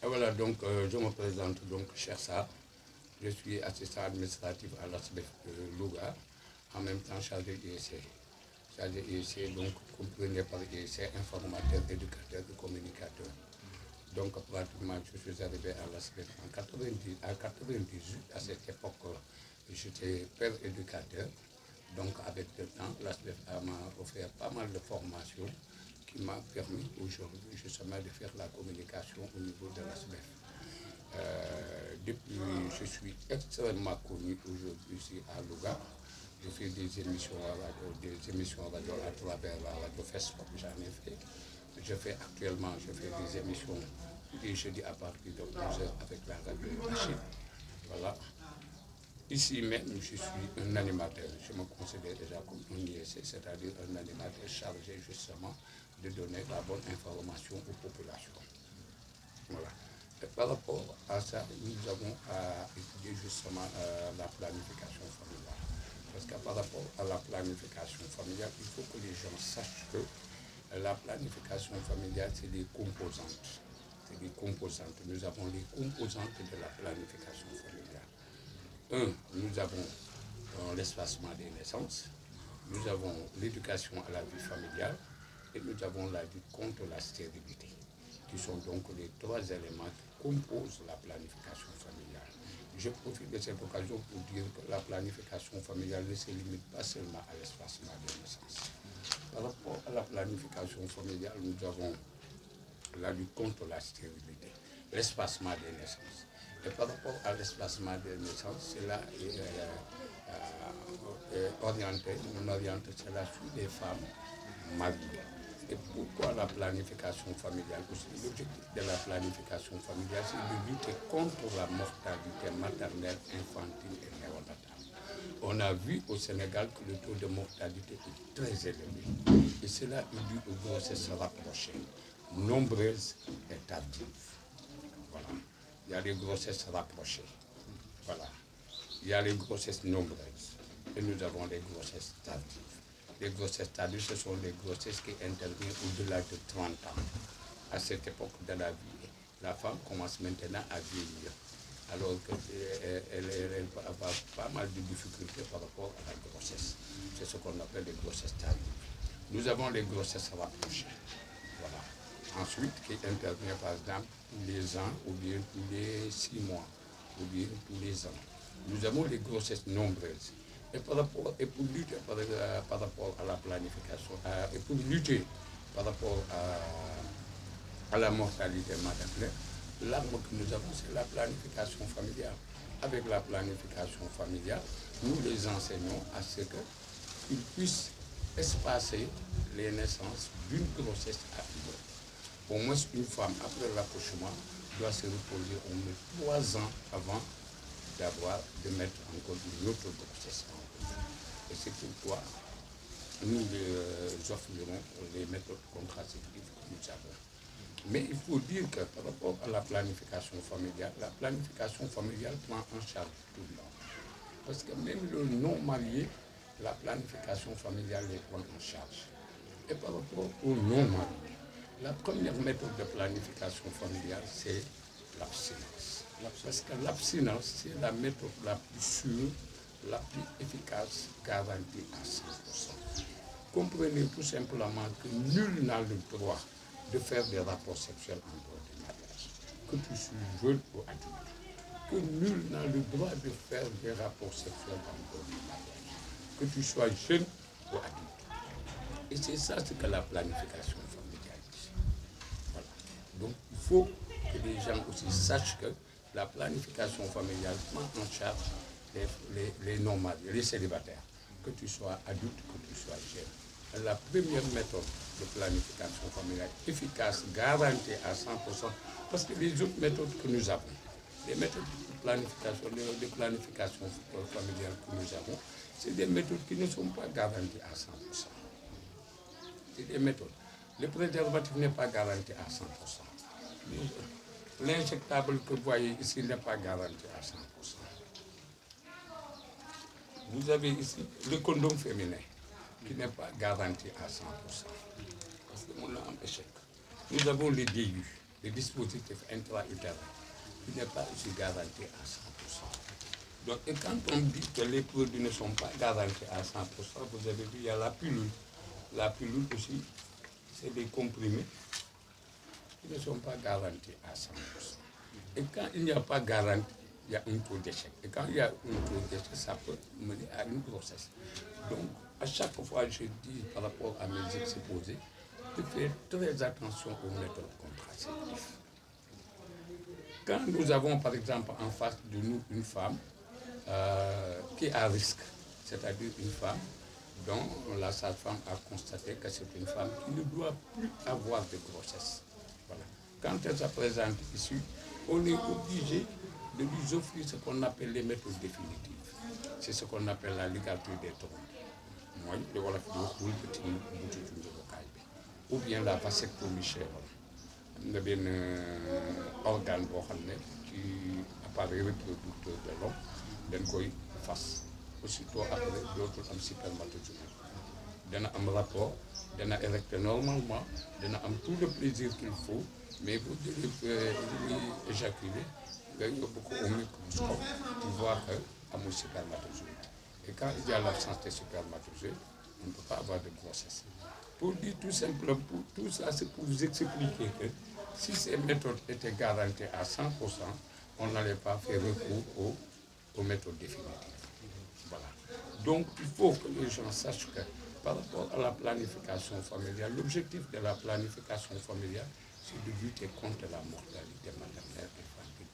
Et voilà, donc je me présente donc Chersa. Je suis assistant administratif à l'ASBEF de Louga, en même temps chargé IEC. Chargé IEC, donc comprenez par IEC, informateur, éducateur et communicateur. Donc pratiquement, je suis arrivé à l'ASBEF en 98, à cette époque, j'étais père éducateur. Donc avec le temps, l'ASBEF m'a offert pas mal de formations qui m'a permis aujourd'hui justement de faire la communication au niveau de l'ASBEF. Depuis, je suis extrêmement connu aujourd'hui ici à Louga. Je fais des émissions radio à travers la radio Facebook, j'en ai fait. Je fais des émissions les jeudis à partir de 11h avec la radio Achille. Voilà. Ici même, je suis un animateur. Je me considère déjà comme un IEC, c'est-à-dire un animateur chargé justement de donner la bonne information aux populations. Voilà. Et par rapport à ça, nous avons à étudier justement la planification familiale. Parce que par rapport à la planification familiale, il faut que les gens sachent que la planification familiale, c'est des composantes. C'est des composantes. Nous avons les composantes de la planification familiale. Nous avons l'espacement des naissances, nous avons l'éducation à la vie familiale et nous avons la lutte contre la stérilité, qui sont donc les trois éléments qui composent la planification familiale. Je profite de cette occasion pour dire que la planification familiale ne se limite pas seulement à l'espacement des naissances. Par rapport à la planification familiale, nous avons la lutte contre la stérilité, l'espacement des naissances. Et par rapport à l'espacement des naissances, cela est orienté, on oriente cela sur les femmes mariées. Et pourquoi la planification familiale aussi? L'objectif de la planification familiale, c'est de lutter contre la mortalité maternelle, infantile et néonatale. On a vu au Sénégal que le taux de mortalité est très élevé. Et cela est dû aux grossesses rapprochées, nombreuses et tardives. Voilà. Il y a les grossesses rapprochées. Voilà. Il y a les grossesses nombreuses. Et nous avons les grossesses tardives. Les grossesses tardives, ce sont les grossesses qui interviennent au-delà de 30 ans. À cette époque de la vie, la femme commence maintenant à vieillir. Alors qu'elle va avoir pas mal de difficultés par rapport à la grossesse. C'est ce qu'on appelle les grossesses tardives. Nous avons les grossesses rapprochées. Voilà. Ensuite, qui intervient par exemple tous les ans ou bien tous les 6 mois ou bien tous les ans. Nous avons les grossesses nombreuses. Et pour lutter par rapport à la planification, et pour lutter par rapport à la mortalité maternelle, l'arme que nous avons, c'est la planification familiale. Avec la planification familiale, nous les enseignons à ce qu'ils puissent espacer les naissances d'une grossesse à une autre. Au moins, une femme, après l'accouchement, doit se reposer au moins 3 ans avant de mettre encore une autre grossesse en route. Et c'est pourquoi nous offrirons les méthodes contraceptives que nous avons. Mais il faut dire que par rapport à la planification familiale prend en charge tout le monde. Parce que même le non-marié, la planification familiale les prend en charge. Et par rapport au non-marié, la première méthode de planification familiale, c'est l'abstinence. Parce que l'abstinence, c'est la méthode la plus sûre, la plus efficace, garantie à 100%. Comprenez tout simplement que nul n'a le droit de faire des rapports sexuels en dehors du mariage, que tu sois jeune ou adulte, que nul n'a le droit de faire des rapports sexuels en dehors du mariage, que tu sois jeune ou adulte. Et c'est ça ce que la planification familiale dit. Voilà. Donc il faut que les gens aussi sachent que la planification familiale prend en charge les non-mariés, les célibataires, que tu sois adulte, que tu sois jeune. La première méthode de planification familiale efficace, garantie à 100%, parce que les autres méthodes que nous avons, les méthodes de planification familiale que nous avons, c'est des méthodes qui ne sont pas garanties à 100%. C'est des méthodes. Le préservatif n'est pas garanti à 100%. L'injectable que vous voyez ici n'est pas garanti à 100%. Vous avez ici le condom féminin qui n'est pas garanti à 100%. Parce que nous avons un échec. Nous avons les DU. le dispositif intra-utérin, il n'est pas aussi garanti à 100%. Donc, et quand on dit que les produits ne sont pas garantis à 100%, vous avez vu, il y a la pilule. La pilule aussi, c'est des comprimés qui ne sont pas garantis à 100%. Et quand il n'y a pas garantie, il y a un taux d'échec. Et quand il y a un taux d'échec, ça peut mener à une grossesse. Donc, à chaque fois, je dis par rapport à mes exposés, de faire très attention aux méthodes contraceptives. Quand nous avons, par exemple, en face de nous une femme qui est à risque, c'est-à-dire une femme dont la sage-femme a constaté que c'est une femme qui ne doit plus avoir de grossesse. Voilà. Quand elle se présente ici, on est obligé de lui offrir ce qu'on appelle les méthodes définitives. C'est ce qu'on appelle la ligature des trompes. Moi, le voilà qui est petit ou bien la vasectomie chère. Il y a un organe qui appareil reproducteur de l'homme, dañ koy fas. Aussitôt après, l'autre am spermatozoïde. Dana am rapport, dana érecter normalement, dana am tout le plaisir qu'il faut, mais vous devez éjaculer, il y a beaucoup au microscope pour voir qu'il y a spermatozoïde. Et quand il y a l'absence de spermatozoïde, on ne peut pas avoir de grossesse. Pour dire tout simplement, pour tout ça, c'est pour vous expliquer que si ces méthodes étaient garanties à 100%, on n'allait pas faire recours aux méthodes définitives. Voilà. Donc, il faut que les gens sachent que par rapport à la planification familiale, l'objectif de la planification familiale, c'est de lutter contre la mortalité maternelle et infantile.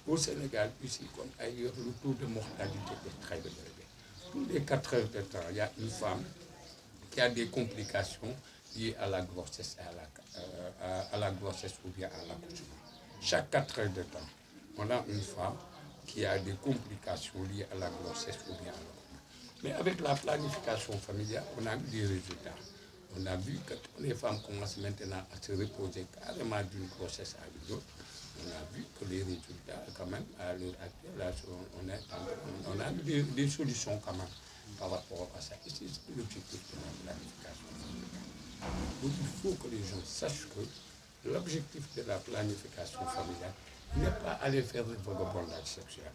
Au Sénégal, ici comme ailleurs, le taux de mortalité est très élevé. Tous les 4 heures de temps, il y a une femme qui a des complications liées à la grossesse, à la grossesse ou bien à l'accouchement. Chaque 4 heures de temps, on a une femme qui a des complications liées à la grossesse ou bien à l'accouchement. Mais avec la planification familiale, on a eu des résultats. On a vu que les femmes commencent maintenant à se reposer carrément d'une grossesse à l'autre. On a vu que les résultats, quand même, à l'heure actuelle, on a eu des solutions quand même par rapport à ça. Et c'est l'objectif de la planification familiale. Donc il faut que les gens sachent que l'objectif de la planification familiale n'est pas aller faire le vagabondage sexuel.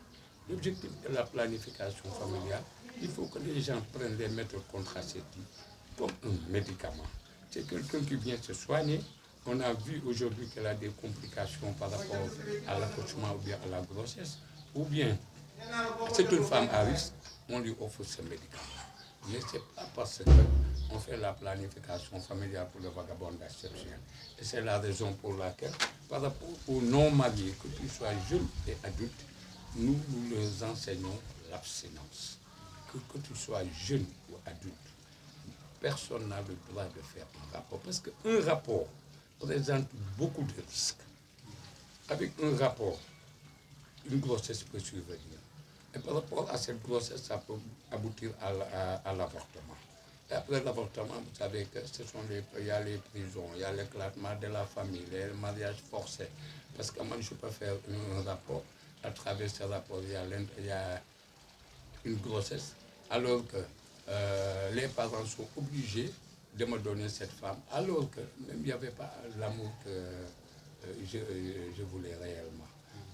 L'objectif de la planification familiale, il faut que les gens prennent les méthodes contraceptives comme un médicament. C'est quelqu'un qui vient se soigner. On a vu aujourd'hui qu'elle a des complications par rapport à l'accouchement ou bien à la grossesse. Ou bien, c'est une femme à risque, on lui offre ce médicament. Mais ce n'est pas parce qu'on fait la planification familiale pour le vagabondage sexuel. Et c'est la raison pour laquelle, par rapport aux non-mariés, que tu sois jeune et adulte, nous leur enseignons l'abstinence. Que tu sois jeune ou adulte, personne n'a le droit de faire un rapport. Parce qu'un rapport présente beaucoup de risques. Avec un rapport, une grossesse peut survenir. Et par rapport à cette grossesse, ça peut aboutir à l'avortement. Et après l'avortement, vous savez que il y a les prisons, il y a l'éclatement de la famille, les mariages forcés. Parce que moi, je peux faire un rapport. À travers ce rapport, il y a une grossesse, alors que les parents sont obligés de me donner cette femme, alors que même il n'y avait pas l'amour que je voulais réellement.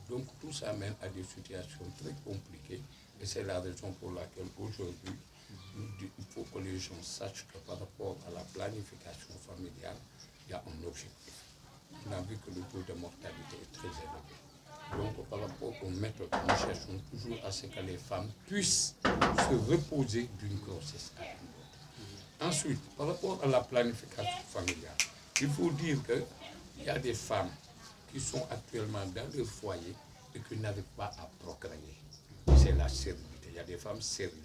Donc tout ça mène à des situations très compliquées et c'est la raison pour laquelle aujourd'hui, il faut que les gens sachent que par rapport à la planification familiale, il y a un objectif. On a vu que le taux de mortalité est très élevé. Donc par rapport aux méthodes, nous cherchons toujours à ce que les femmes puissent se reposer d'une grossesse à une autre. Ensuite, par rapport à la planification familiale, il faut dire qu'il y a des femmes qui sont actuellement dans leur foyer et qui n'arrivent pas à procréer. C'est la stérilité. Il y a des femmes stériles.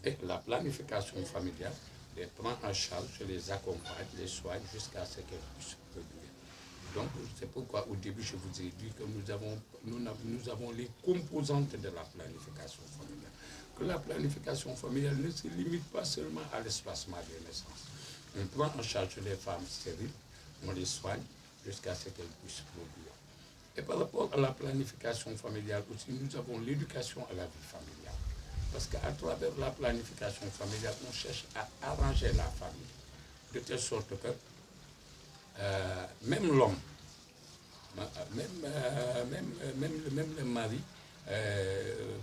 Et la planification familiale les prend en charge, les accompagne, les soigne jusqu'à ce qu'elles puissent produire. Donc c'est pourquoi au début je vous ai dit que nous avons les composantes de la planification familiale. Que la planification familiale ne se limite pas seulement à l'espacement des naissances. On prend en charge les femmes stériles, on les soigne jusqu'à ce qu'elles puissent produire. Et par rapport à la planification familiale aussi, nous avons l'éducation à la vie familiale. Parce qu'à travers la planification familiale, on cherche à arranger la famille, de telle sorte que même l'homme Même le mari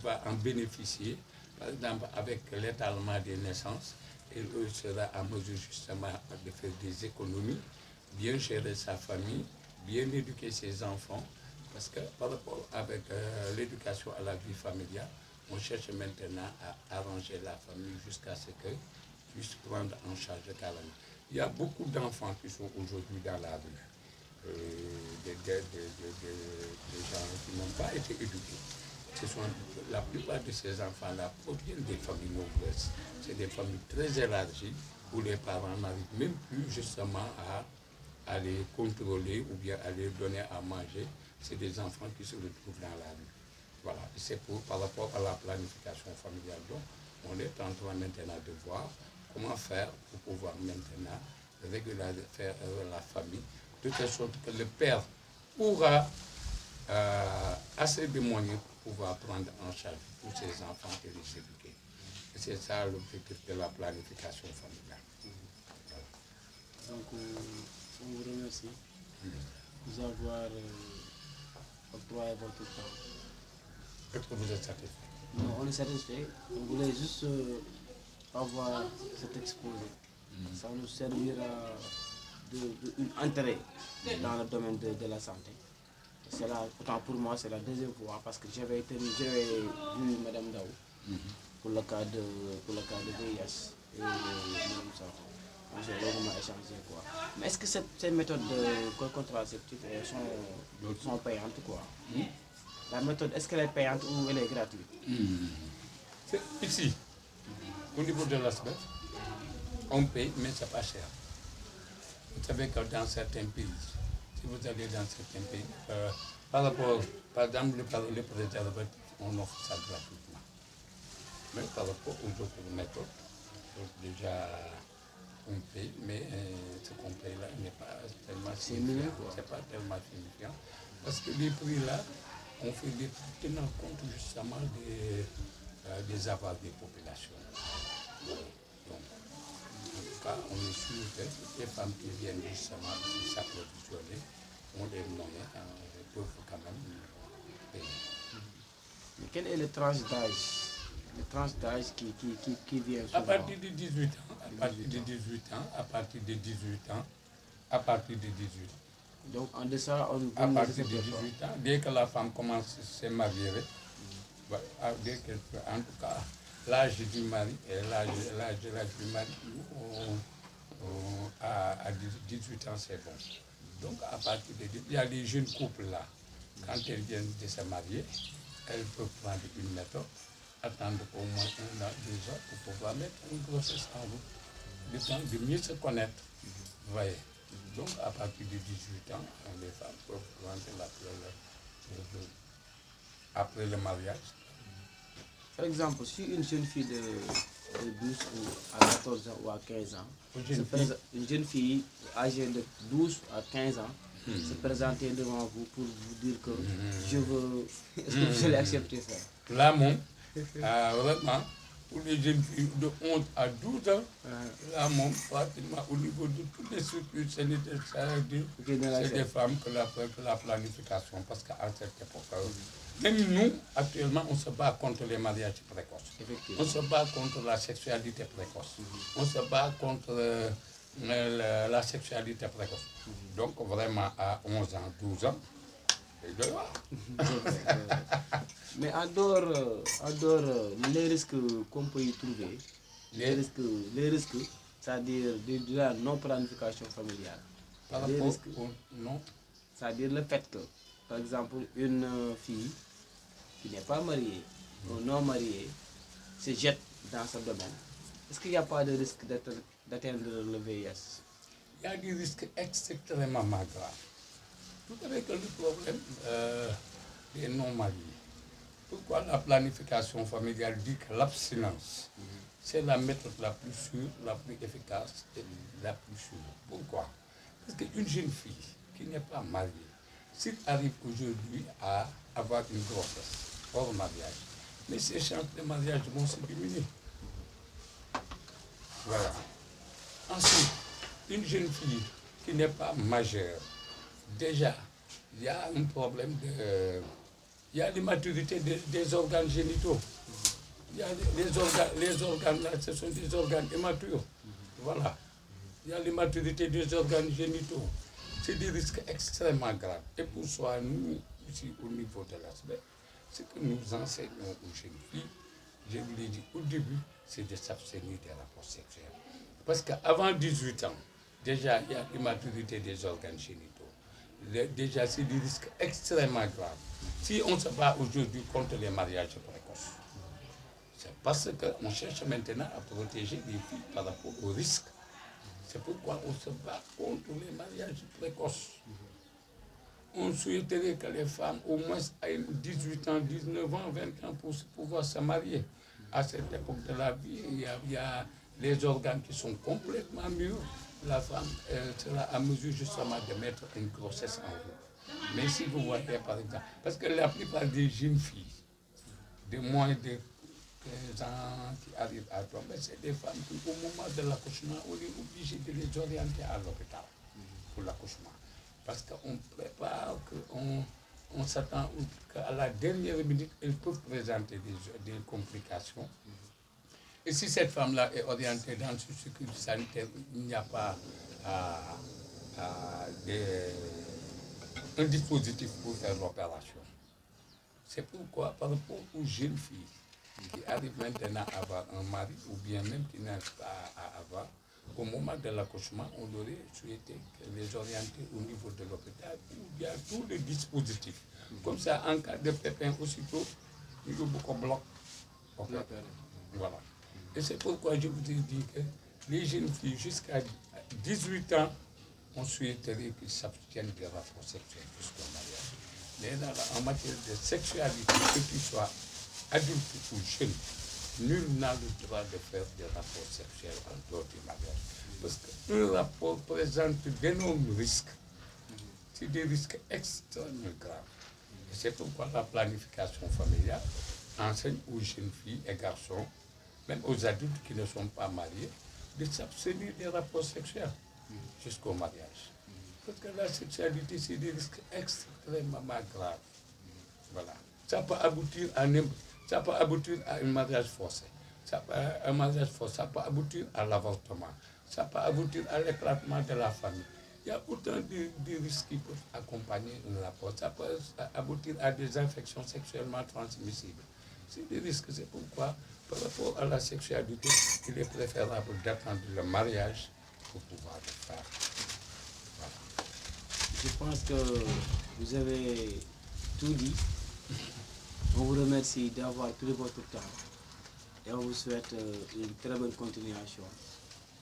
va en bénéficier. Par exemple, avec l'étalement des naissances, il sera en mesure justement de faire des économies, bien gérer sa famille, bien éduquer ses enfants, parce que par rapport avec l'éducation à la vie familiale, on cherche maintenant à arranger la famille jusqu'à ce qu'elle puisse prendre en charge carrément. Il y a beaucoup d'enfants qui sont aujourd'hui dans la rue, des gens qui n'ont pas été éduqués. La plupart de ces enfants-là proviennent des familles nombreuses. C'est des familles très élargies où les parents n'arrivent même plus justement à les contrôler ou bien à les donner à manger. C'est des enfants qui se retrouvent dans la rue. Voilà, c'est par rapport à la planification familiale. Donc, on est en train maintenant de voir comment faire pour pouvoir maintenant faire la famille, de telle sorte que le père aura assez de moyens pour pouvoir prendre en charge tous ces enfants et les éduquer. Et c'est ça l'objectif de la planification familiale. Voilà. Donc, on vous remercie de nous avoir octroyé votre temps. Est-ce que vous êtes satisfait? Non, on est satisfait. On voulait juste avoir cet exposé. Ça nous servira d'une entrée dans le domaine de la santé. C'est là, pourtant pour moi, c'est la deuxième fois parce que j'avais vu Madame Daou pour le cas de VIH et Mme Sarko. J'ai longuement échangé quoi. Mais est-ce que ces méthodes contraceptives sont payantes quoi? La méthode, est-ce qu'elle est payante ou elle est gratuite? Ici, au niveau de l'ASBEF, on paye, mais ce n'est pas cher. Vous savez que dans certains pays, si vous allez dans certains pays, par exemple, le préservatif, on offre ça gratuitement. Mais par rapport aux autres méthodes, déjà, on paye, mais ce qu'on paye là n'est pas tellement signifiant. C'est pas tellement signifiant. Parce que les prix là, on fait des prix tenant compte justement des avoirs des populations. Donc, en tout cas, on est sûr que les femmes qui viennent justement s'approvisionner ont des moyens, peuvent quand même payer. Mais quelle est la tranche d'âge? La tranche d'âge qui vient souvent? À partir de 18 ans, à partir de 18 ans, à partir de 18 ans, à partir de 18 ans. Donc en deçà, à partir de 18 ans, dès que la femme commence à se marier, en tout cas, l'âge du mari et l'âge du mari à 18 ans, c'est bon. Donc à partir de 18 ans, il y a des jeunes couples là, quand elles viennent de se marier, elles peuvent prendre une méthode, attendre au moins 1 an, 2 ans pour pouvoir mettre une grossesse en route, le temps de mieux se connaître. Vous voyez. Donc à partir de 18 ans, les femmes peuvent prendre la pilule après le mariage. Par exemple, si une jeune fille de 12 ou à 14 ans ou à 15 ans, une jeune fille âgée de 12 à 15 ans, se présenter devant vous pour vous dire que je veux, est-ce que vous allez accepter ça? Là, vraiment, pour les jeunes filles de 11 à 12 ans, là, pratiquement au niveau de toutes les structures sanitaires, c'est des femmes que la planification, parce qu'à cette époque, même nous, actuellement, on se bat contre les mariages précoces. On se bat contre la sexualité précoce. On se bat contre la sexualité précoce. Donc, vraiment, à 11 ans, 12 ans, c'est de là. Mais en dehors, les risques qu'on peut y trouver, les risques, c'est-à-dire de la non-planification familiale. Par rapport au non. C'est-à-dire le fait que, par exemple, une fille qui n'est pas mariée ou non mariée se jette dans ce domaine. Est-ce qu'il n'y a pas de risque d'atteindre le VIH? Il y a des risques extrêmement graves. Tout avec le problème des non-mariés. Pourquoi la planification familiale dit que l'abstinence, c'est la méthode la plus sûre, la plus efficace et la plus sûre. Pourquoi? Parce qu'une jeune fille qui n'est pas mariée, s'il arrive aujourd'hui à avoir une grossesse hors mariage, mais ses chances de mariage vont se diminuer. Voilà. Ensuite, une jeune fille qui n'est pas majeure, déjà, il y a un problème de... Il y a l'immaturité des organes génitaux. Il y a les organes là, ce sont des organes immatures. Voilà. Il y a l'immaturité des organes génitaux. C'est des risques extrêmement graves. Et pour soi, nous, ici, au niveau de l'aspect, ce que nous enseignons aux jeunes filles, je vous l'ai dit au début, c'est de s'abstenir des rapports sexuels. Parce qu'avant 18 ans, déjà, il y a l'immaturité des organes génitaux. Déjà, c'est des risques extrêmement graves. Si on se bat aujourd'hui contre les mariages précoces, c'est parce qu'on cherche maintenant à protéger les filles par rapport aux risques. C'est pourquoi on se bat contre les mariages précoces. On souhaiterait que les femmes, au moins, aient 18 ans, 19 ans, 20 ans pour pouvoir se marier. À cette époque de la vie, il y a les organes qui sont complètement mûrs. La femme sera à mesure justement de mettre une grossesse en route. Mais si vous voyez par exemple, parce que la plupart des jeunes filles, de moins de 15 ans qui arrivent à tomber, c'est des femmes qui, au moment de l'accouchement, on est obligé de les orienter à l'hôpital pour l'accouchement. Parce qu'on prépare, on s'attend qu'à la dernière minute, elles peuvent présenter des complications. Et si cette femme-là est orientée dans ce circuit sanitaire, il n'y a pas un dispositif pour faire l'opération. C'est pourquoi, par rapport aux jeunes filles qui arrivent maintenant à avoir un mari, ou bien même qui n'arrivent pas à avoir, au moment de l'accouchement, on aurait souhaité les orienter au niveau de l'hôpital où il y a tout le dispositif. Comme ça, en cas de pépin, aussitôt, il y a beaucoup de blocs. Voilà. Et c'est pourquoi je vous ai dit que les jeunes filles jusqu'à 18 ans, on souhaiterait qu'ils s'abstiennent des rapports sexuels jusqu'au mariage. Mais là, en matière de sexualité, que tu sois adulte ou jeune, nul n'a le droit de faire des rapports sexuels en dehors du mariage. Parce qu'un rapport présente d'énormes risques. C'est des risques extrêmement graves. Et c'est pourquoi la planification familiale enseigne aux jeunes filles et garçons, même aux adultes qui ne sont pas mariés, de s'abstenir des rapports sexuels jusqu'au mariage. Parce que la sexualité, c'est des risques extrêmement graves. Voilà. Ça peut aboutir à un mariage forcé. Ça peut aboutir à l'avortement. Ça peut aboutir à l'éclatement de la famille. Il y a autant de risques qui peuvent accompagner un rapport. Ça peut aboutir à des infections sexuellement transmissibles. C'est des risques. C'est pourquoi, par rapport à la sexualité, il est préférable d'attendre le mariage pour pouvoir le faire. Voilà. Je pense que vous avez tout dit. On vous remercie d'avoir pris votre temps et on vous souhaite une très bonne continuation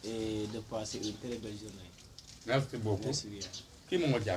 et de passer une très belle journée. Merci beaucoup. Merci bien. Qui m'a dit